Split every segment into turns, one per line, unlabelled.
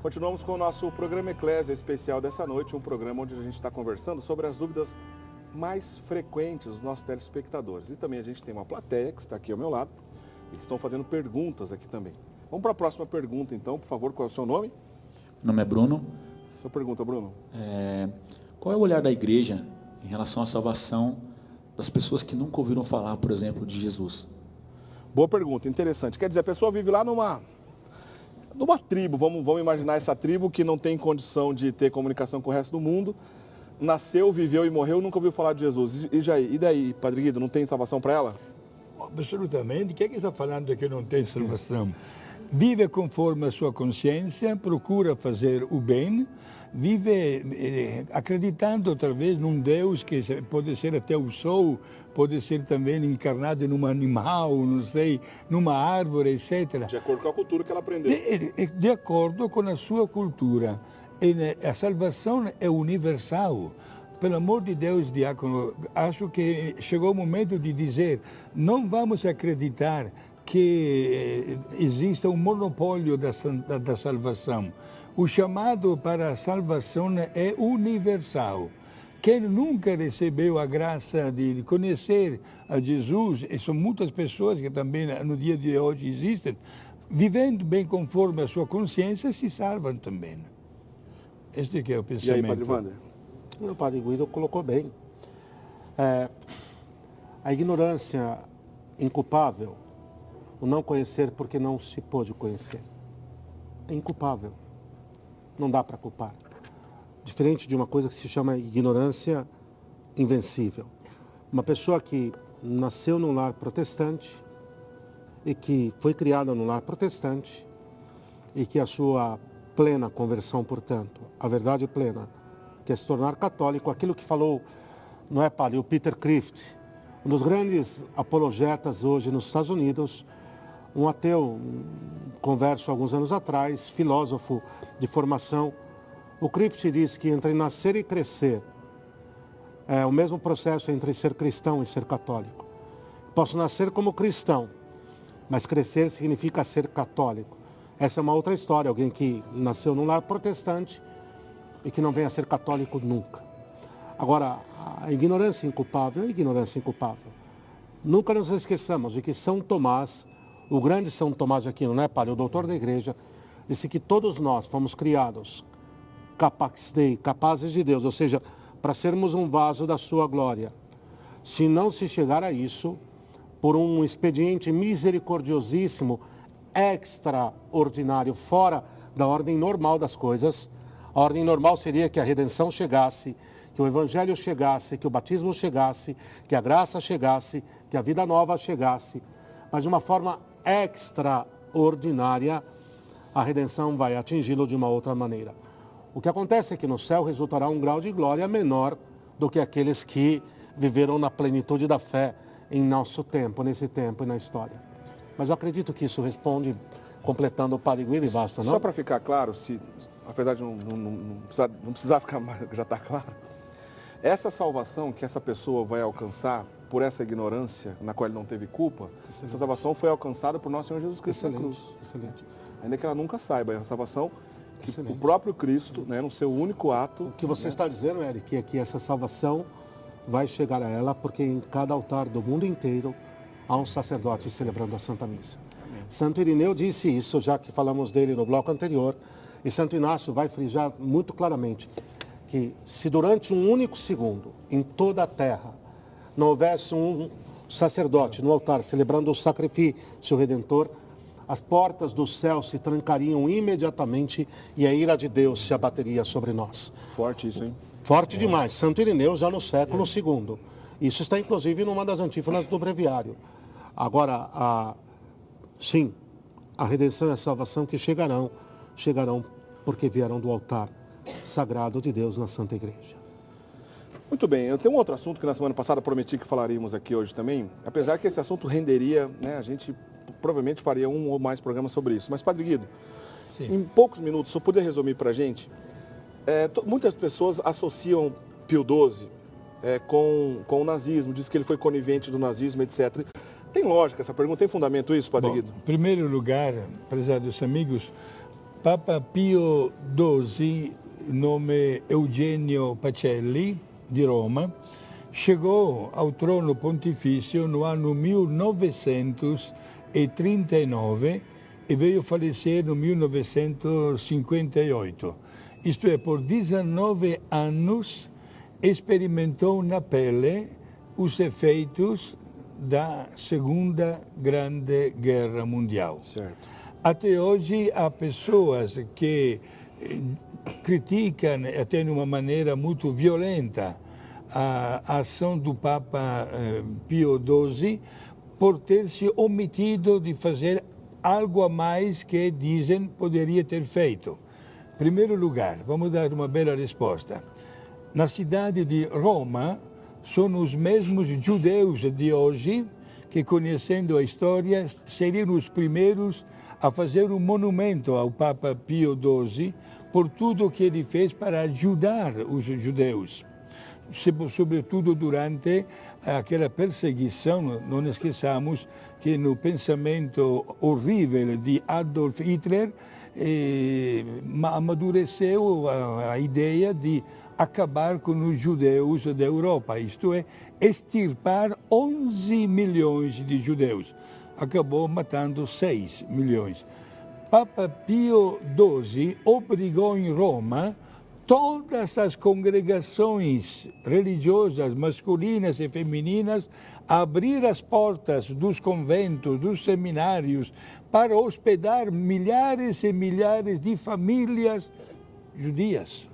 Continuamos com o nosso programa Eclésia especial dessa noite, um programa onde a gente está conversando sobre as dúvidas mais frequentes dos nossos telespectadores. E também a gente tem uma plateia que está aqui ao meu lado, eles estão fazendo perguntas aqui também. Vamos para a próxima pergunta então, por favor, qual é o seu nome?
Meu nome é Bruno.
Sua pergunta, Bruno.
Qual é o olhar da igreja em relação à salvação das pessoas que nunca ouviram falar, por exemplo, de Jesus?
Boa pergunta, interessante. Quer dizer, a pessoa vive lá numa tribo, vamos imaginar essa tribo que não tem condição de ter comunicação com o resto do mundo, nasceu, viveu e morreu, nunca ouviu falar de Jesus. E daí, Padre Guido, não tem salvação para ela?
Absolutamente. Quem é que está falando que não tem salvação? Vive conforme a sua consciência, procura fazer o bem, vive acreditando talvez num Deus que pode ser até o sol, pode ser também encarnado num animal, não sei, numa árvore, etc.
De acordo com a cultura que ela aprendeu.
De acordo com a sua cultura. E a salvação é universal. Pelo amor de Deus, diácono, acho que chegou o momento de dizer, não vamos acreditar que exista um monopólio da salvação. O chamado para a salvação é universal. Quem nunca recebeu a graça de conhecer a Jesus, e são muitas pessoas que também no dia de hoje existem, vivendo bem conforme a sua consciência, se salvam também. Este que é o pensamento.
E aí, Padre Wander?
O Padre Guido colocou bem. A ignorância inculpável, o não conhecer porque não se pôde conhecer, é inculpável. Não dá para culpar. Diferente de uma coisa que se chama ignorância invencível. Uma pessoa que nasceu num lar protestante e que foi criada num lar protestante e que a sua plena conversão, portanto, a verdade plena, que é se tornar católico, aquilo que falou, não é, padre, o Peter Kreeft, um dos grandes apologetas hoje nos Estados Unidos, um ateu, converso alguns anos atrás, filósofo de formação. O Kreeft diz que entre nascer e crescer é o mesmo processo entre ser cristão e ser católico. Posso nascer como cristão, mas crescer significa ser católico. Essa é uma outra história, alguém que nasceu num lar protestante e que não venha a ser católico nunca. Agora, a ignorância inculpável é ignorância inculpável. Nunca nos esqueçamos de que São Tomás, o grande São Tomás de Aquino, né, padre, o doutor da igreja, disse que todos nós fomos criados capazes de Deus, ou seja, para sermos um vaso da sua glória. Se não se chegar a isso, por um expediente misericordiosíssimo, extraordinário, fora da ordem normal das coisas, a ordem normal seria que a redenção chegasse, que o evangelho chegasse, que o batismo chegasse, que a graça chegasse, que a vida nova chegasse, mas de uma forma extraordinária, a redenção vai atingi-lo de uma outra maneira. O que acontece é que no céu resultará um grau de glória menor do que aqueles que viveram na plenitude da fé em nosso tempo, nesse tempo e na história. Mas eu acredito que isso responde, completando o Padre Guido, e basta, não?
Só para ficar claro, apesar de não precisar ficar, já está claro, essa salvação que essa pessoa vai alcançar por essa ignorância na qual ele não teve culpa, essa salvação foi alcançada por nosso Senhor Jesus Cristo na cruz.
Excelente.
Ainda que ela nunca saiba, é a salvação que o próprio Cristo, né, no seu único ato...
O que você está dizendo, Eric, é que essa salvação vai chegar a ela porque em cada altar do mundo inteiro há um sacerdote celebrando a Santa Missa. Amém. Santo Irineu disse isso, já que falamos dele no bloco anterior, e Santo Inácio vai frisar muito claramente que se durante um único segundo, em toda a terra, não houvesse um sacerdote no altar celebrando o sacrifício redentor, as portas do céu se trancariam imediatamente e a ira de Deus se abateria sobre nós.
Forte isso, hein?
Forte demais. Santo Irineu já no século II. Isso está inclusive numa das antífonas do breviário. Agora, sim, a redenção e a salvação que chegarão porque vieram do altar sagrado de Deus na Santa Igreja.
Muito bem, eu tenho um outro assunto que na semana passada prometi que falaríamos aqui hoje também, apesar que esse assunto renderia, né, a gente provavelmente faria um ou mais programas sobre isso. Mas, Padre Guido, sim, em poucos minutos, se eu puder resumir para a gente, muitas pessoas associam Pio XII com o nazismo, diz que ele foi conivente do nazismo, etc. Tem lógica essa pergunta? Tem fundamento isso, Padre Guido?
Em primeiro lugar, prezados amigos, Papa Pio XII, nome Eugenio Pacelli, di Roma, chegou ao trono pontifício no ano 1939 e veio falecer no 1958. Isto é, por 19 anos, experimentou na pele os efeitos da Segunda Grande Guerra Mundial.
Certo.
Até hoje há pessoas que criticam até de uma maneira muito violenta a ação do Papa Pio XII por ter se omitido de fazer algo a mais que dizem poderia ter feito. Em primeiro lugar, vamos dar uma bela resposta. Na cidade de Roma, são os mesmos judeus de hoje que, conhecendo a história, seriam os primeiros a fazer um monumento ao Papa Pio XII por tudo o que ele fez para ajudar os judeus. Sobretudo durante aquela perseguição, não esqueçamos que no pensamento horrível de Adolf Hitler amadureceu a ideia de acabar com os judeus da Europa, isto é, extirpar 11 milhões de judeus. Acabou matando 6 milhões. Papa Pio XII obrigou em Roma todas as congregações religiosas masculinas e femininas a abrir as portas dos conventos, dos seminários, para hospedar milhares e milhares de famílias judias,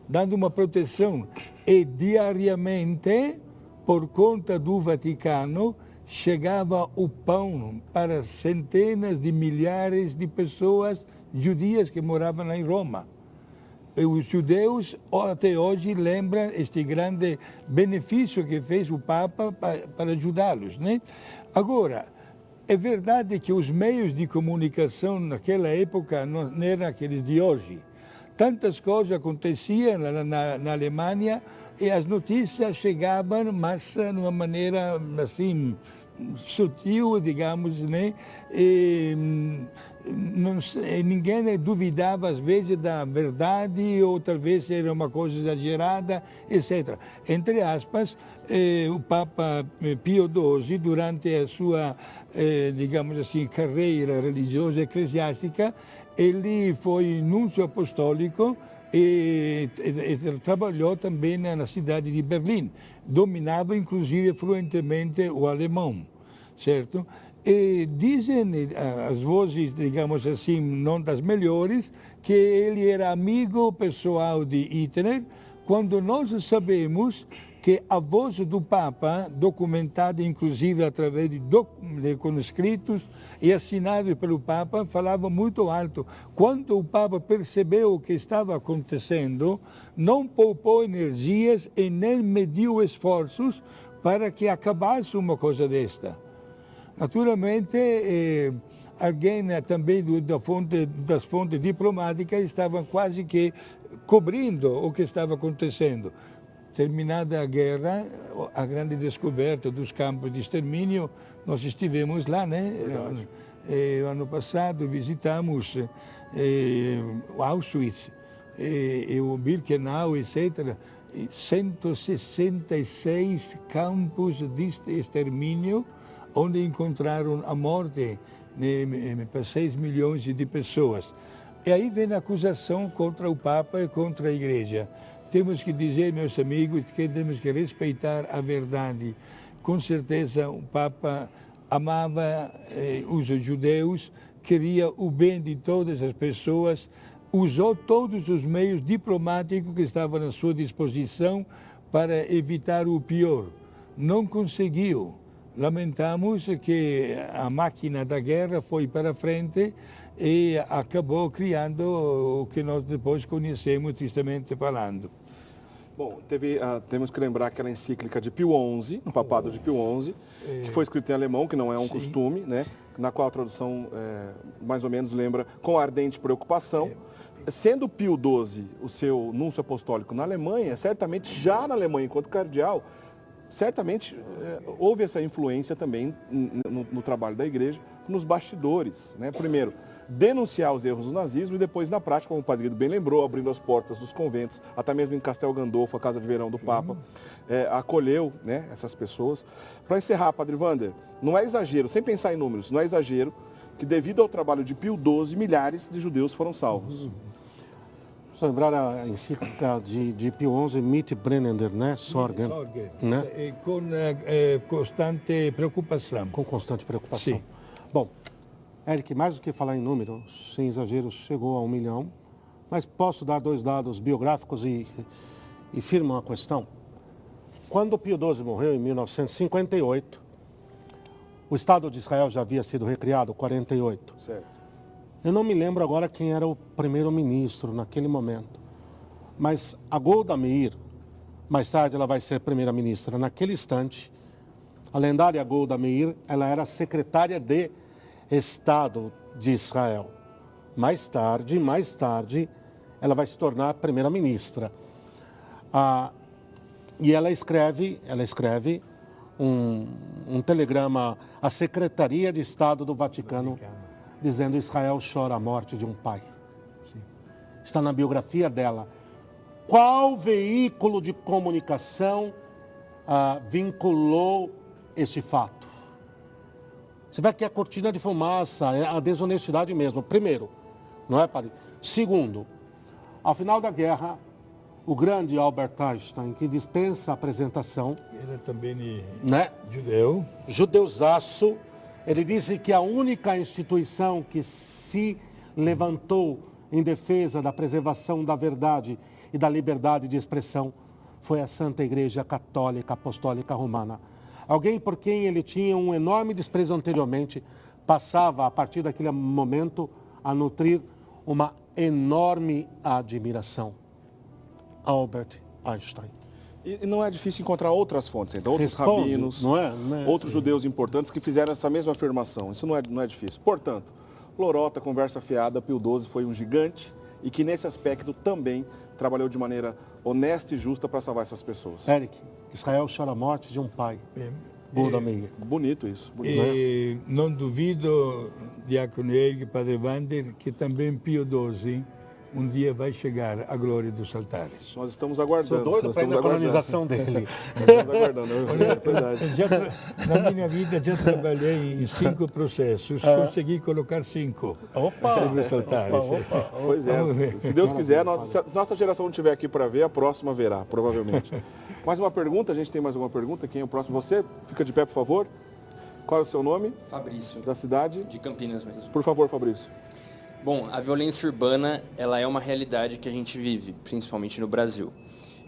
dando uma proteção. E diariamente, por conta do Vaticano, chegava o pão para centenas de milhares de pessoas judias que moravam em Roma. E os judeus até hoje lembram este grande benefício que fez o Papa para ajudá-los, né? Agora, é verdade que os meios de comunicação naquela época não eram aqueles de hoje. Tantas coisas aconteciam na Alemanha e as notícias chegavam, mas de uma maneira assim sutil, digamos, né? Ninguém duvidava às vezes da verdade ou talvez era uma coisa exagerada, etc. Entre aspas, o Papa Pio XII, durante a sua, digamos assim, carreira religiosa e eclesiástica, ele foi núncio apostólico e trabalhou também na cidade de Berlim. Dominava, inclusive, fluentemente o alemão, certo? E dizem as vozes, digamos assim, não das melhores, que ele era amigo pessoal de Hitler, quando nós sabemos que a voz do Papa, documentada inclusive através de escritos e assinado pelo Papa, falava muito alto. Quando o Papa percebeu o que estava acontecendo, não poupou energias e nem mediu esforços para que acabasse uma coisa desta. Naturalmente, alguém também das fontes diplomáticas estavam quase que cobrindo o que estava acontecendo. Terminada a guerra, a grande descoberta dos campos de extermínio, nós estivemos lá, né? O ano passado visitamos Auschwitz, o Birkenau, etc. 166 campos de extermínio, onde encontraram a morte para 6 milhões de pessoas. E aí vem a acusação contra o Papa e contra a Igreja. Temos que dizer, meus amigos, que temos que respeitar a verdade. Com certeza o Papa amava os judeus, queria o bem de todas as pessoas, usou todos os meios diplomáticos que estavam à sua disposição para evitar o pior. Não conseguiu. Lamentamos que a máquina da guerra foi para frente e acabou criando o que nós depois conhecemos, tristemente falando.
Bom, temos que lembrar aquela encíclica de Pio XI, o papado de Pio XI, que foi escrito em alemão, que não é um costume, né? Na qual a tradução mais ou menos lembra com ardente preocupação. Sendo Pio XII o seu núncio apostólico na Alemanha, certamente já na Alemanha, enquanto cardeal, certamente houve essa influência também no trabalho da igreja, nos bastidores, né? Primeiro, denunciar os erros do nazismo e depois, na prática, como o Padre Guido bem lembrou, abrindo as portas dos conventos, até mesmo em Castel Gandolfo, a casa de verão do Papa, acolheu, né, essas pessoas. Para encerrar, Padre Wander, não é exagero, sem pensar em números, não é exagero que devido ao trabalho de Pio XII, milhares de judeus foram salvos.
Só lembrar a encíclica de Pio XI, Mit Brennender, né? Sorgen, né?
Com constante preocupação.
Com constante preocupação.
Sim.
Bom, Eric, mais do que falar em número, sem exagero, chegou a 1 milhão, mas posso dar 2 dados biográficos e firmam a questão. Quando Pio XII morreu, em 1958, o Estado de Israel já havia sido recriado, 48.
Certo.
Eu não me lembro agora quem era o primeiro-ministro naquele momento, mas a Golda Meir, mais tarde ela vai ser primeira-ministra. Naquele instante, a lendária Golda Meir, ela era secretária de Estado de Israel. Mais tarde, ela vai se tornar primeira-ministra. E ela escreve um telegrama à Secretaria de Estado do Vaticano, dizendo: Israel chora a morte de um pai.
Sim.
Está na biografia dela. Qual veículo de comunicação vinculou este fato? Você vê que é a cortina de fumaça, é a desonestidade mesmo. Primeiro, não é, padre? Segundo, ao final da guerra, o grande Albert Einstein, que dispensa a apresentação,
Ele é também
né?
judeu.
Judeusaço, ele disse que a única instituição que se levantou em defesa da preservação da verdade e da liberdade de expressão foi a Santa Igreja Católica Apostólica Romana. Alguém por quem ele tinha um enorme desprezo anteriormente, passava, a partir daquele momento, a nutrir uma enorme admiração. Albert Einstein.
E não é difícil encontrar outras fontes, então, outros
Responde,
rabinos,
não é?
outros judeus importantes que fizeram essa mesma afirmação. Isso não é difícil. Portanto, Lorota, conversa fiada, Pio XII foi um gigante e que nesse aspecto também trabalhou de maneira honesta e justa para salvar essas pessoas.
Eric, Israel chora a morte de um pai. Golda Meir.
Bonito isso. Bonito.
E não duvido, Diácono Eric, Padre Wander, que também Pio XII um dia vai chegar à glória dos altares.
Nós estamos aguardando.
Sou doido para ir na colonização dele.
Nós estamos aguardando, é verdade.
Na minha vida já trabalhei em 5 processos, consegui colocar 5 sobre os altares.
Pois é, se Deus quiser, se a nossa geração não estiver aqui para ver, a próxima verá, provavelmente. Mais uma pergunta, a gente tem mais alguma pergunta? Quem é o próximo? Você? Fica de pé, por favor. Qual é o seu nome?
Fabrício.
Da cidade?
De Campinas mesmo.
Por favor, Fabrício.
Bom, a violência urbana, ela é uma realidade que a gente vive, principalmente no Brasil.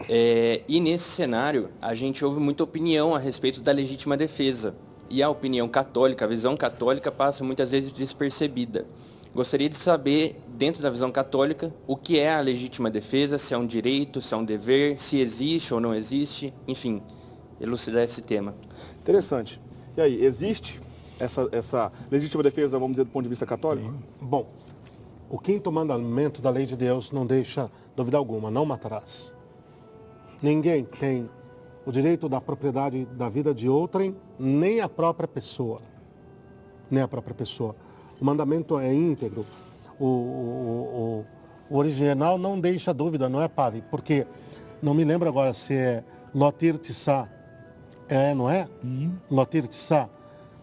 E nesse cenário, a gente ouve muita opinião a respeito da legítima defesa. E a opinião católica, a visão católica, passa muitas vezes despercebida. Gostaria de saber, dentro da visão católica, o que é a legítima defesa, se é um direito, se é um dever, se existe ou não existe, enfim, elucidar esse tema.
Interessante. E aí, existe essa legítima defesa, vamos dizer, do ponto de vista católico?
Bom, o 5º mandamento da lei de Deus não deixa dúvida alguma: não matarás. Ninguém tem o direito da propriedade da vida de outrem, nem a própria pessoa. Nem a própria pessoa. O mandamento é íntegro. O original não deixa dúvida, não é, padre? Porque, não me lembro agora se é Lotir Tissá. Não é? Lotir Tissá.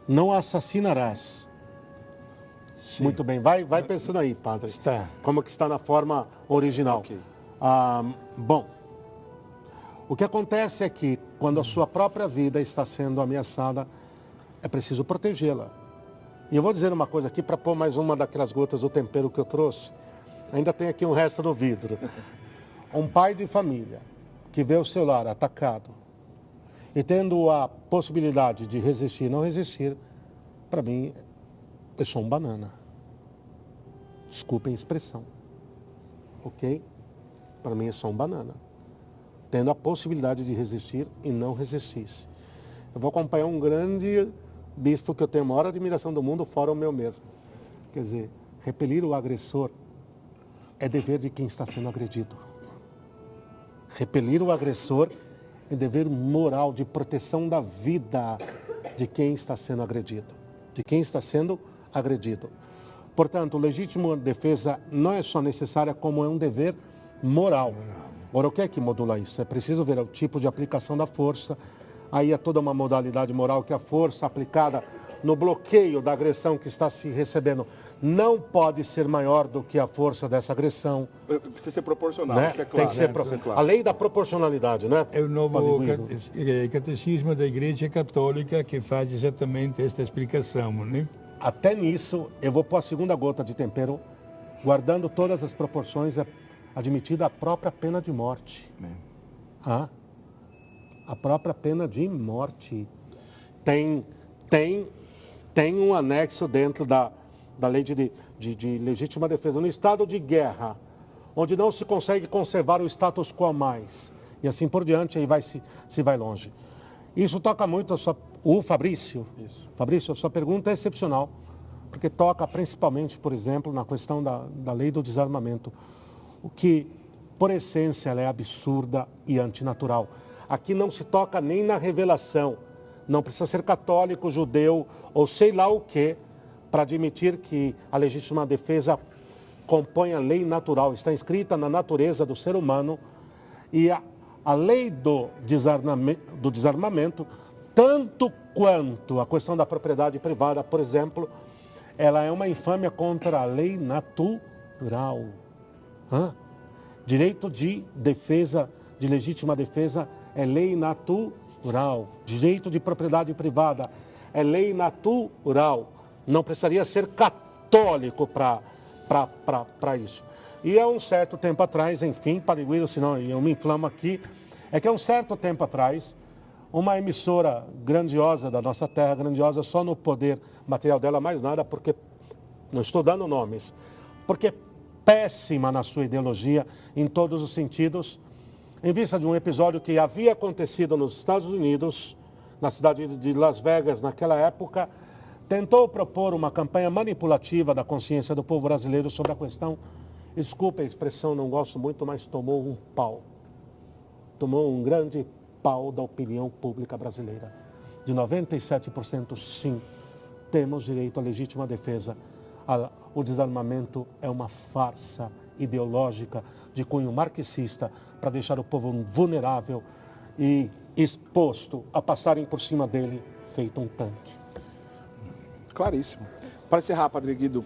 Não assassinarás. Sim. Muito bem. Vai pensando aí, padre.
Tá.
Como que está na forma original.
Okay.
Bom, o que acontece é que, quando a sua própria vida está sendo ameaçada, é preciso protegê-la. E eu vou dizer uma coisa aqui para pôr mais uma daquelas gotas do tempero que eu trouxe. Ainda tem aqui um resto no vidro. Um pai de família que vê o seu lar atacado e tendo a possibilidade de resistir, não resistir, para mim, é só um banana. Desculpem a expressão. Ok? Para mim é só um banana. Tendo a possibilidade de resistir e não resistisse. Eu vou acompanhar um grande bispo que eu tenho a maior admiração do mundo, fora o meu mesmo. Quer dizer, repelir o agressor é dever de quem está sendo agredido. Repelir o agressor é dever moral de proteção da vida de quem está sendo agredido. De quem está sendo agredido. Portanto, legítima defesa não é só necessária, como é um dever moral. Agora, o que é que modula isso? É preciso ver o tipo de aplicação da força. Aí é toda uma modalidade moral que a força aplicada no bloqueio da agressão que está se recebendo não pode ser maior do que a força dessa agressão.
Precisa ser proporcional,
Né?
isso é claro.
Tem que ser claro. A lei da proporcionalidade, né?
É o novo catecismo da Igreja Católica que faz exatamente esta explicação, né?
Até nisso, eu vou pôr a segunda gota de tempero, guardando todas as proporções, admitida a própria pena de morte. Ah, a própria pena de morte. Tem um anexo dentro da lei de legítima defesa. No estado de guerra, onde não se consegue conservar o status quo mais, e assim por diante, aí se vai longe. Isso toca muito o Fabrício. Isso. Fabrício, a sua pergunta é excepcional, porque toca principalmente, por exemplo, na questão da lei do desarmamento, o que, por essência, ela é absurda e antinatural. Aqui não se toca nem na revelação. Não precisa ser católico, judeu ou sei lá o quê, para admitir que a legítima defesa compõe a lei natural, está inscrita na natureza do ser humano, e a lei do desarmamento, tanto quanto a questão da propriedade privada, por exemplo, ela é uma infâmia contra a lei natural. Direito de defesa, de legítima defesa, é lei natural. Direito de propriedade privada é lei natural. Não precisaria ser católico para isso. E há um certo tempo atrás, enfim, Padre Guido, senão eu me inflamo aqui, é que há um certo tempo atrás, uma emissora grandiosa da nossa terra, grandiosa só no poder material dela, mais nada, porque, não estou dando nomes, porque péssima na sua ideologia, em todos os sentidos, em vista de um episódio que havia acontecido nos Estados Unidos, na cidade de Las Vegas, naquela época, tentou propor uma campanha manipulativa da consciência do povo brasileiro sobre a questão. Desculpe a expressão, não gosto muito, mas tomou um pau. Tomou um grande pau da opinião pública brasileira. De 97%, sim, temos direito à legítima defesa. O desarmamento é uma farsa ideológica de cunho marxista para deixar o povo vulnerável e exposto a passarem por cima dele feito um tanque.
Claríssimo. Para encerrar, Padre Guido,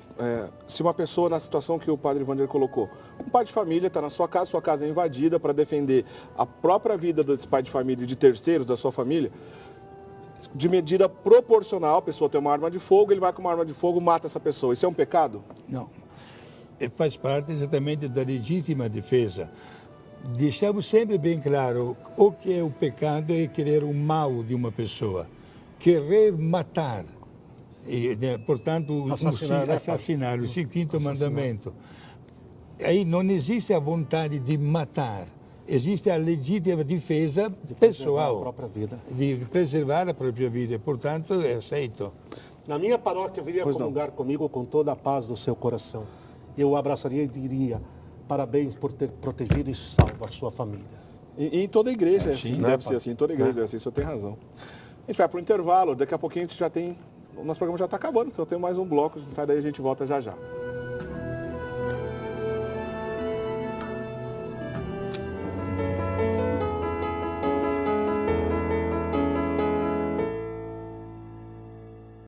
se uma pessoa na situação que o Padre Wander colocou, um pai de família está na sua casa é invadida para defender a própria vida desse pai de família e de terceiros da sua família, de medida proporcional, a pessoa tem uma arma de fogo, ele vai com uma arma de fogo, mata essa pessoa. Isso é um pecado?
Não. Faz parte exatamente da legítima defesa. Deixamos sempre bem claro o que é o pecado é querer o mal de uma pessoa. Querer matar. E, né, portanto, assassinar, o quinto mandamento. Aí não existe a vontade de matar, existe a legítima defesa pessoal,
a própria vida.
De preservar a própria vida, portanto, é aceito.
Na minha paróquia, viria comungar comigo com toda a paz do seu coração. Eu o abraçaria e diria, parabéns por ter protegido e salvo a sua família.
E em toda a igreja é assim, deve ser assim, em toda a igreja é assim, o senhor tem razão. A gente vai para o intervalo, daqui a pouquinho a gente já tem... O nosso programa já está acabando, só tem mais um bloco, sai daí a gente volta já já.